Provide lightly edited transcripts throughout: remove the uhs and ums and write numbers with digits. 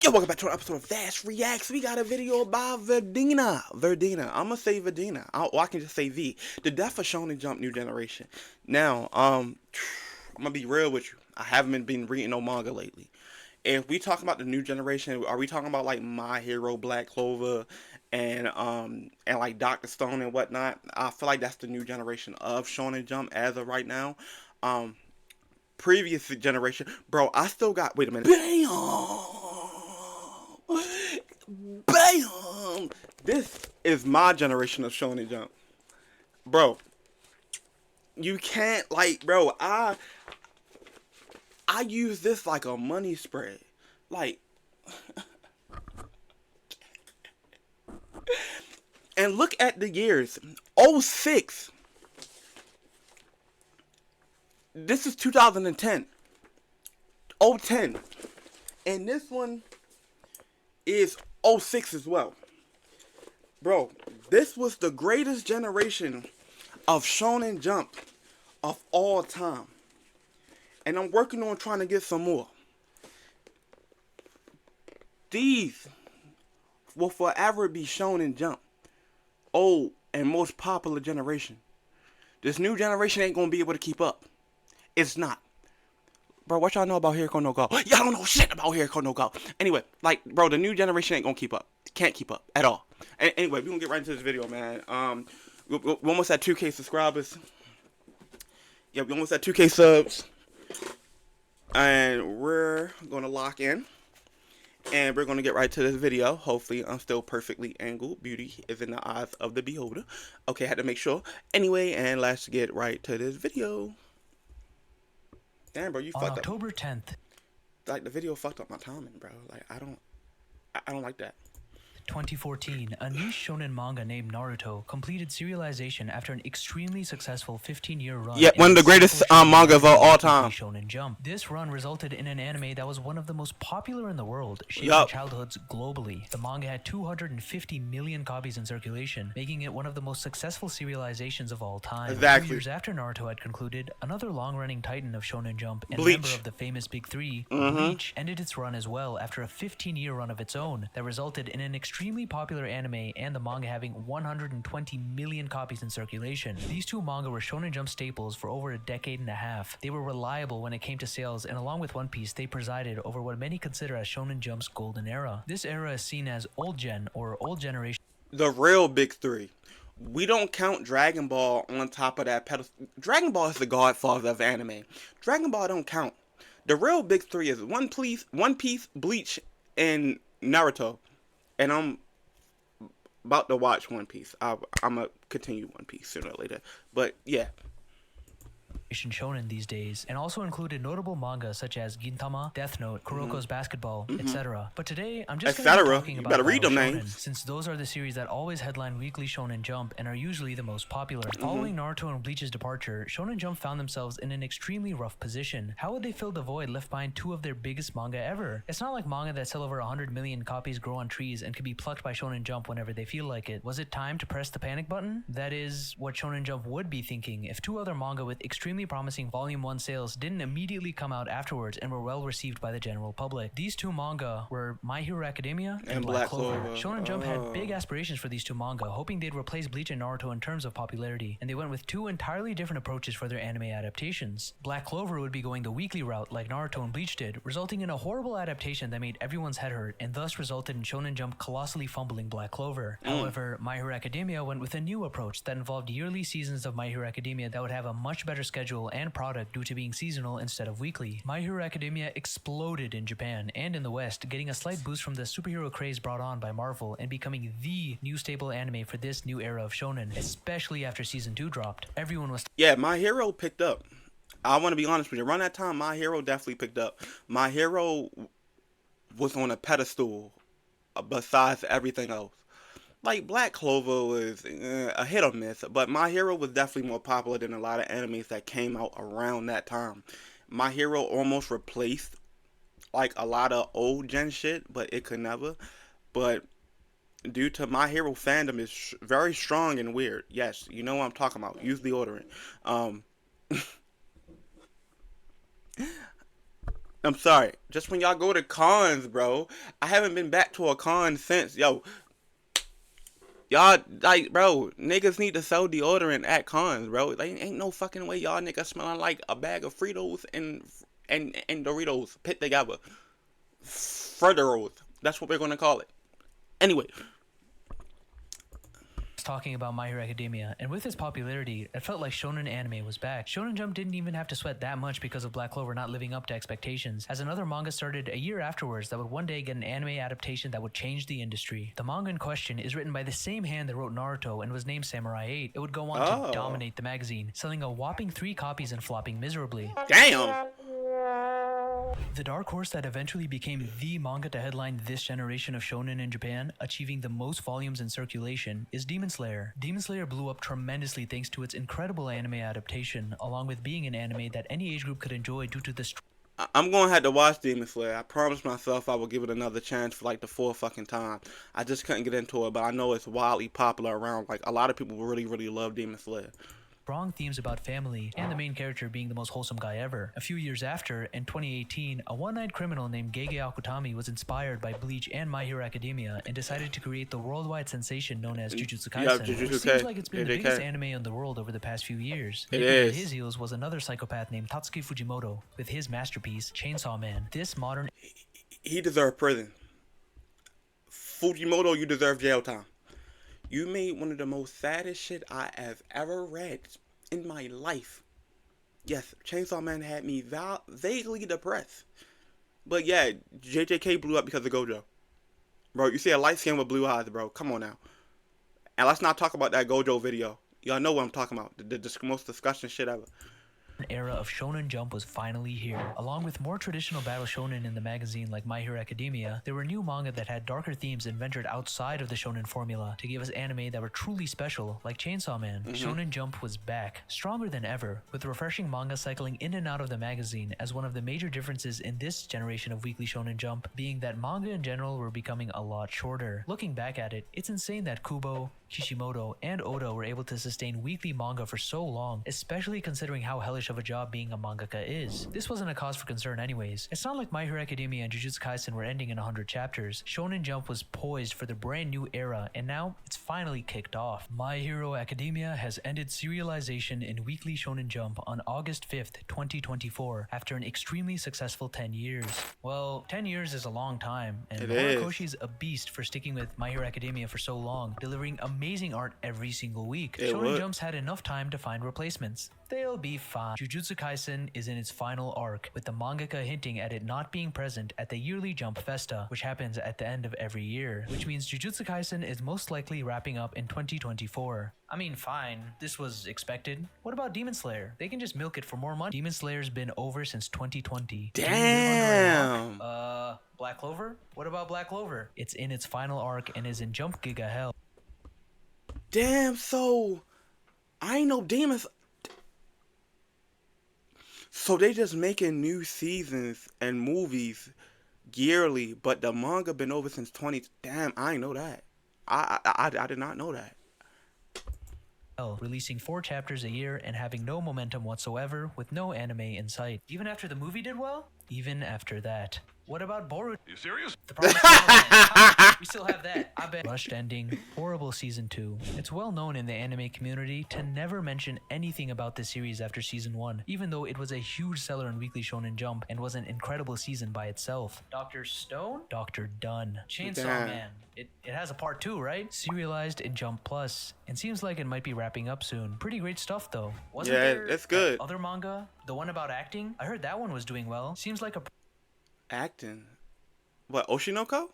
Yo, welcome back to an episode of Vass Reacts. We got a video about Verdina. I'm gonna say Verdina. I can just say V. The death of Shonen Jump New Generation. Now, I'm gonna be real with you. I haven't been reading no manga lately. If we talk about the new generation, are we talking about like My Hero, Black Clover, and like Doctor Stone and whatnot? I feel like that's the new generation of Shonen Jump as of right now. Um, Previous generation, bro. I still got. Wait a minute. Bam! Bam! This is my generation of Shonen Jump, bro. You can't bro. I use this like a money spread, like, and look at the years. '06. This is 2010. '10, and this one is '06 as well. Bro, this was the greatest generation of Shonen Jump of all time. And I'm working on trying to get some more. These will forever be Shonen Jump. Old and most popular generation. This new generation ain't gonna be able to keep up. It's not. Bro, what y'all know about Hiriko no Go? Y'all don't know shit about Hiriko no Go. Anyway, bro, the new generation ain't gonna keep up. Can't keep up at all. Anyway, we gonna get right into this video, man. We almost at 2K subscribers. Yeah, we almost at 2K subs. And we're gonna lock in. And we're gonna get right to this video. Hopefully, I'm still perfectly angled. Beauty is in the eyes of the beholder. Okay, had to make sure. Anyway, and let's get right to this video. Damn, bro, you fucked up. On October 10th, Like, the video fucked up my timing, bro. Like, I don't like that. 2014, a niche shonen manga named Naruto completed serialization after an extremely successful 15-year run. Yeah, one of the greatest mangas of all time. Shonen Jump. This run resulted in an anime that was one of the most popular in the world, shaping childhoods globally. The manga had 250 million copies in circulation, making it one of the most successful serializations of all time. Exactly. 2 years after Naruto had concluded, another long-running titan of Shonen Jump and Bleach. member of the famous Big Three, Bleach, ended its run as well after a 15-year run of its own that resulted in an extremely popular anime and the manga having 120 million copies in circulation. These two manga were Shonen Jump staples for over a decade and a half. They were reliable when it came to sales, and along with One Piece, they presided over what many consider as Shonen Jump's golden era. This era is seen as Old Gen or Old Generation. The real Big Three. We don't count Dragon Ball on top of that pedestal. Dragon Ball is the godfather of anime. Dragon Ball don't count. The real Big Three is One Piece, Bleach, and Naruto. And I'm about to watch One Piece. I'm going to continue One Piece sooner or later. But, yeah. Shonen these days, and also included notable manga such as Gintama, Death Note, Kuroko's Basketball, etc. But today, I'm just going to be talking about better read them Shonen, names, since those are the series that always headline Weekly Shonen Jump and are usually the most popular. Following Naruto and Bleach's departure, Shonen Jump found themselves in an extremely rough position. How would they fill the void left behind two of their biggest manga ever? It's not like manga that sell over 100 million copies grow on trees and can be plucked by Shonen Jump whenever they feel like it. Was it time to press the panic button? That is what Shonen Jump would be thinking if two other manga with extremely promising Volume 1 sales didn't immediately come out afterwards and were well received by the general public. These two manga were My Hero Academia and Black Clover. Shonen Jump had big aspirations for these two manga, hoping they'd replace Bleach and Naruto in terms of popularity, and they went with two entirely different approaches for their anime adaptations. Black Clover would be going the weekly route like Naruto and Bleach did, resulting in a horrible adaptation that made everyone's head hurt and thus resulted in Shonen Jump colossally fumbling Black Clover. However, My Hero Academia went with a new approach that involved yearly seasons of My Hero Academia that would have a much better schedule and product due to being seasonal instead of weekly. My Hero Academia exploded in Japan and in the West, getting a slight boost from the superhero craze brought on by Marvel and becoming the new staple anime for this new era of shonen, especially after season 2 dropped. Everyone was My Hero picked up. I want to be honest with you. Around that time, My Hero definitely picked up. My Hero was on a pedestal besides everything else. Like, Black Clover was a hit or miss, but My Hero was definitely more popular than a lot of animes that came out around that time. My Hero almost replaced, like, a lot of old gen shit, but it could never. But due to My Hero fandom is very strong and weird. Yes, you know what I'm talking about. Use deodorant. I'm sorry. Just when y'all go to cons, bro. I haven't been back to a con since. Yo, y'all, like, bro, niggas need to sell deodorant at cons, bro. Like, ain't no fucking way y'all niggas smelling like a bag of Fritos and Doritos put together. Friteros. That's what we're gonna call it. Anyway, Talking about My Hero Academia, and with its popularity, it felt like shonen anime was back. Shonen Jump didn't even have to sweat that much because of Black Clover not living up to expectations, as another manga started a year afterwards that would one day get an anime adaptation that would change the industry. The manga in question is written by the same hand that wrote Naruto and was named Samurai 8. It would go on to dominate the magazine, selling a whopping 3 copies and flopping miserably. damn. The dark horse that eventually became the manga to headline this generation of shonen in Japan, achieving the most volumes in circulation, is Demon Slayer. Demon Slayer blew up tremendously thanks to its incredible anime adaptation, along with being an anime that any age group could enjoy due to the I'm gonna have to watch Demon Slayer. I promised myself I would give it another chance for like the 4th fucking time. I just couldn't get into it, but I know it's wildly popular around. Like, a lot of people really, really love Demon Slayer. strong themes about family, and the main character being the most wholesome guy ever. A few years after, in 2018, a one-eyed criminal named Gege Akutami was inspired by Bleach and My Hero Academia and decided to create the worldwide sensation known as Jujutsu Kaisen, which seems like it's been the biggest anime in the world over the past few years. It Nipping is. at his heels was another psychopath named Tatsuki Fujimoto, with his masterpiece, Chainsaw Man. This modern He deserved prison. Fujimoto, you deserve jail time. You made one of the most saddest shit I have ever read in my life. Yes, Chainsaw Man had me vaguely depressed. But yeah, JJK blew up because of Gojo. Bro, you see a light skin with blue eyes, bro. Come on now. And let's not talk about that Gojo video. Y'all know what I'm talking about. The most disgusting shit ever. era of Shonen Jump was finally here. Along with more traditional battle shonen in the magazine like My Hero Academia, there were new manga that had darker themes and ventured outside of the shonen formula to give us anime that were truly special, like Chainsaw Man. Shonen Jump was back, stronger than ever, with refreshing manga cycling in and out of the magazine, as one of the major differences in this generation of weekly Shonen Jump being that manga in general were becoming a lot shorter. Looking back at it, it's insane that Kubo, Kishimoto, and Oda were able to sustain weekly manga for so long, especially considering how hellish of a job being a mangaka is. This wasn't a cause for concern anyways. It's not like My Hero Academia and Jujutsu Kaisen were ending in 100 chapters. Shonen Jump was poised for the brand new era, and now it's finally kicked off. My Hero Academia has ended serialization in weekly Shonen Jump on August 5th, 2024, after an extremely successful 10 years. Well, 10 years is a long time, and Horikoshi's a beast for sticking with My Hero Academia for so long, delivering amazing art every single week. Shonen Jump's had enough time to find replacements. They'll be fine. Jujutsu Kaisen is in its final arc, with the mangaka hinting at it not being present at the yearly Jump Festa, which happens at the end of every year, which means Jujutsu Kaisen is most likely wrapping up in 2024. I mean, fine, this was expected. What about Demon Slayer? They can just milk it for more money. Demon Slayer's been over since 2020. Damn. Black Clover? What about Black Clover? It's in its final arc and is in Jump Giga Hell. Damn, so I ain't no demons. So they just making new seasons and movies yearly, but the manga been over since 20. Damn, I ain't know that. I did not know that. Releasing 4 chapters a year and having no momentum whatsoever, with no anime in sight. Even after the movie did well? Even after that. What about Boruto? You serious? The Promised Neverland. We still have that. I bet. Rushed ending. Horrible season 2. It's well known in the anime community to never mention anything about this series after season 1, even though it was a huge seller in Weekly Shonen Jump and was an incredible season by itself. Dr. Stone? Dr. Dunn. Chainsaw Man. It has a part 2, right? Serialized in Jump Plus, and seems like it might be wrapping up soon. Pretty great stuff though. Wasn't there it's good. other manga? The one about acting? I heard that one was doing well. Seems like a Acting. What, Oshinoko?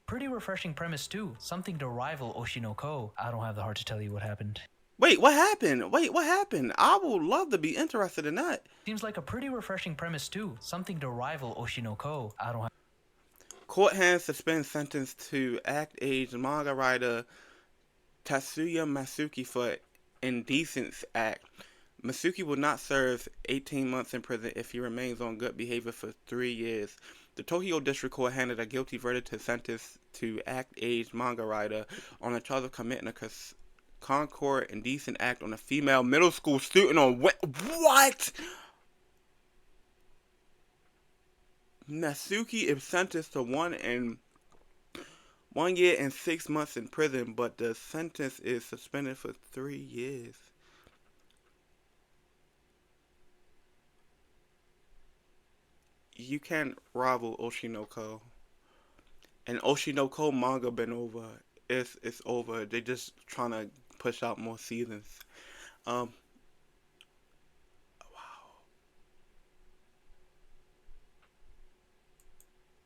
pretty refreshing premise too. Something to rival Oshinoko. I don't have the heart to tell you what happened. Wait, what happened? I would love to be interested in that. Seems like a pretty refreshing premise too. Something to rival Oshinoko. I don't have Court hands suspend sentence to act age manga writer Tatsuya Masuki for indecence act. Masuki will not serve 18 months in prison if he remains on good behavior for 3 years. The Tokyo District Court handed a guilty verdict to sentence to act age manga writer on a charge of committing a concord indecent act on a female middle school student on what? Natsuki is sentenced to 1 year and 6 months in prison, but the sentence is suspended for 3 years. You can't rival Oshinoko. And Oshinoko manga been over. It's over. They just trying to push out more seasons. Um,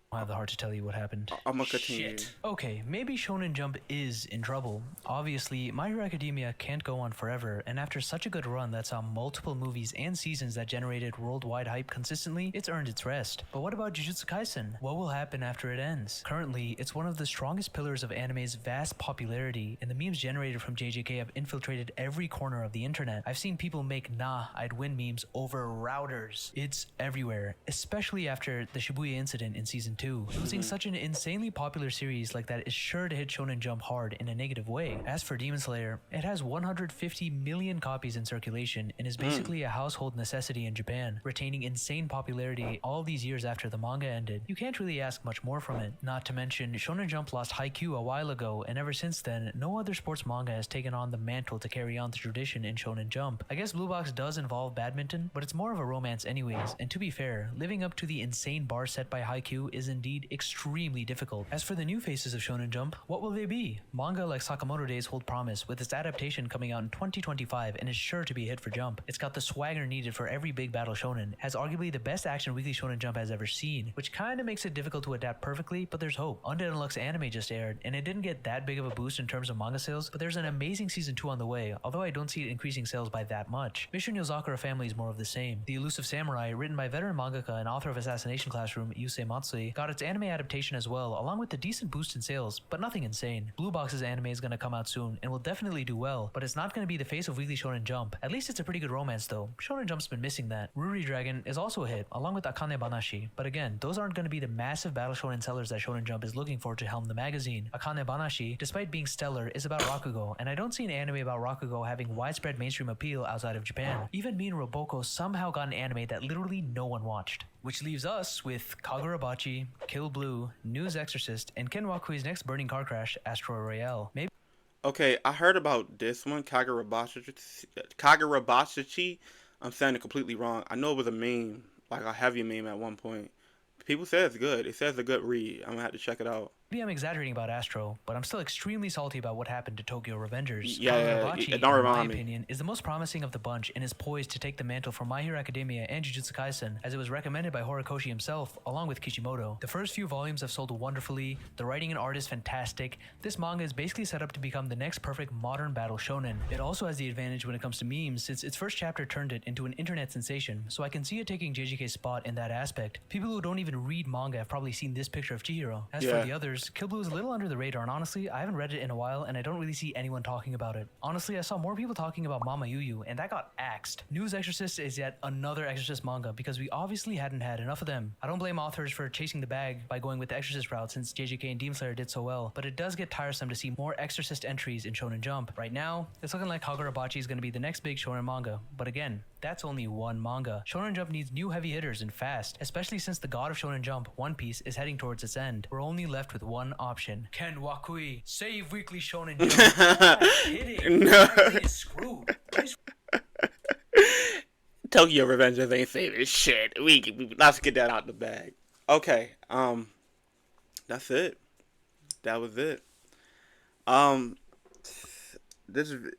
I have the heart to tell you what happened. I'm gonna continue. Okay, maybe Shonen Jump is in trouble. Obviously, My Hero Academia can't go on forever, and after such a good run that saw multiple movies and seasons that generated worldwide hype consistently, it's earned its rest. But what about Jujutsu Kaisen? What will happen after it ends? Currently, it's one of the strongest pillars of anime's vast popularity, and the memes generated from JJK have infiltrated every corner of the internet. I've seen people make "Nah, I'd win" memes over routers. It's everywhere, especially after the Shibuya incident in season 2. Losing such an insanely popular series like that is sure to hit Shonen Jump hard in a negative way. As for Demon Slayer, it has 150 million copies in circulation and is basically a household necessity in Japan, retaining insane popularity all these years after the manga ended. You can't really ask much more from it. Not to mention, Shonen Jump lost Haikyuu a while ago, and ever since then, no other sports manga has taken on the mantle to carry on the tradition in Shonen Jump. I guess Blue Box does involve badminton, but it's more of a romance anyways, and to be fair, living up to the insane bar set by Haikyuu is indeed extremely difficult. As for the new faces of Shonen Jump, what will they be? Manga like Sakamoto Days hold promise, with its adaptation coming out in 2025 and is sure to be a hit for Jump. It's got the swagger needed for every big battle shonen, has arguably the best action weekly Shonen Jump has ever seen, which kinda makes it difficult to adapt perfectly, but there's hope. Undead Unluck's anime just aired, and it didn't get that big of a boost in terms of manga sales, but there's an amazing season 2 on the way, although I don't see it increasing sales by that much. Mission Yozakura Family is more of the same. The Elusive Samurai, written by veteran mangaka and author of Assassination Classroom, Yusei Matsui, got its anime adaptation as well, along with a decent boost in sales, but nothing insane. Blue Box's anime is gonna come out soon, and will definitely do well, but it's not gonna be the face of weekly Shonen Jump. At least it's a pretty good romance though. Shonen Jump's been missing that. Ruri Dragon is also a hit, along with Akane Banashi, but again, those aren't gonna be the massive battle shonen sellers that Shonen Jump is looking for to helm the magazine. Akane Banashi, despite being stellar, is about Rakugo, and I don't see an anime about Rakugo having widespread mainstream appeal outside of Japan. Even me and Roboko somehow got an anime that literally no one watched. Which leaves us with Kagurabachi, Kill Blue, News Exorcist, and Ken Wakui's next burning car crash, Astro Royale. Maybe. Okay, I heard about this one, Kagurabachi. I'm saying it completely wrong. I know it was a meme, like a heavy meme at one point. People say it's good. It says a good read. I'm gonna have to check it out. Maybe I'm exaggerating about Astro, but I'm still extremely salty about what happened to Tokyo Revengers. Yeah, Kagurabachi, don't in my remind me. opinion, is the most promising of the bunch and is poised to take the mantle from My Hero Academia and Jujutsu Kaisen, as it was recommended by Horikoshi himself, along with Kishimoto. The first few volumes have sold wonderfully, the writing and art is fantastic. This manga is basically set up to become the next perfect modern battle shonen. It also has the advantage when it comes to memes, since its first chapter turned it into an internet sensation, so I can see it taking JJK's spot in that aspect. People who don't even read manga have probably seen this picture of Chihiro. As for the others, Kill Blue is a little under the radar, and honestly, I haven't read it in a while, and I don't really see anyone talking about it. Honestly, I saw more people talking about Mama Yu, and that got axed. News Exorcist is yet another Exorcist manga, because we obviously hadn't had enough of them. I don't blame authors for chasing the bag by going with the Exorcist route, since JJK and Demon Slayer did so well, but it does get tiresome to see more Exorcist entries in Shonen Jump. Right now, it's looking like Kagurabachi is going to be the next big shonen manga, but again, that's only one manga. Shonen Jump needs new heavy hitters and fast, especially since the god of Shonen Jump, One Piece, is heading towards its end. We're only left with one option. Ken Wakui, save weekly Shonen Jump. Kidding. No. Is screwed. Tokyo Revengers ain't saving shit. Let's get that out the bag. Okay, that's it. That was it. This is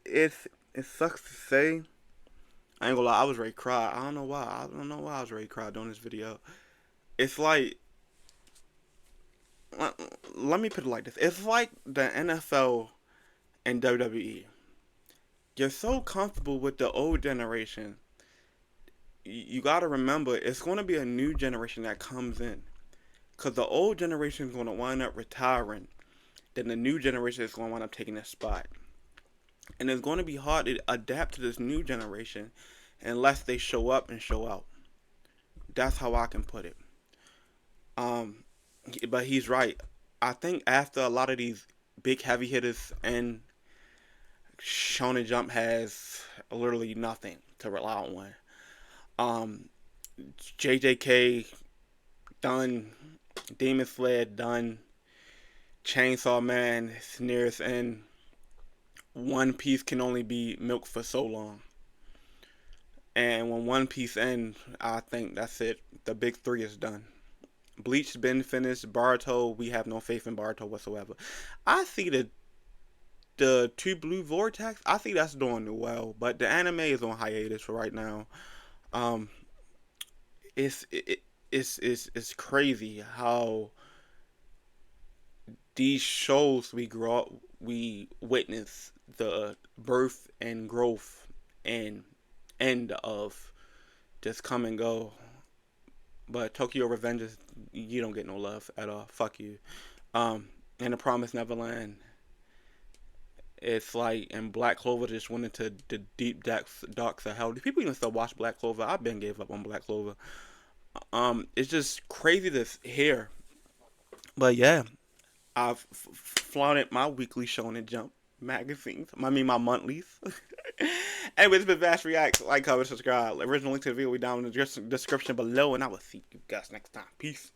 it sucks to say. I ain't gonna lie, I was ready to cry. I don't know why. I was ready to cry doing this video. It's like, let me put it like this. It's like the NFL and WWE. You're so comfortable with the old generation. You gotta remember, it's gonna be a new generation that comes in. Because the old generation is gonna wind up retiring. Then the new generation is gonna wind up taking their spot. And it's going to be hard to adapt to this new generation unless they show up and show out. That's how I can put it. But he's right. I think after a lot of these big heavy hitters, and Shonen Jump has literally nothing to rely on. JJK done. Demon Slayer done. Chainsaw Man is near its end. One Piece can only be milked for so long. And when One Piece ends, I think that's it. The big three is done. Bleach's been finished. Baruto, we have no faith in Baruto whatsoever. I see the Two Blue Vortex. I think that's doing well, but the anime is on hiatus for right now. Um, it's it, it's crazy how these shows we grow up, we witness the birth and growth and end of just come and go. But Tokyo Revengers, you don't get no love at all. Fuck you. And the Promised Neverland, it's like, and Black Clover just went into the deep darks of hell. Do people even still watch Black Clover? I've been gave up on Black Clover. It's just crazy to hear. But yeah, I've flaunted my weekly Shonen Jump magazines. I mean, my monthlies. Anyways, it's been Vass Reacts. Like, comment, subscribe. Original link to the video will be down in the description below, and I will see you guys next time. Peace.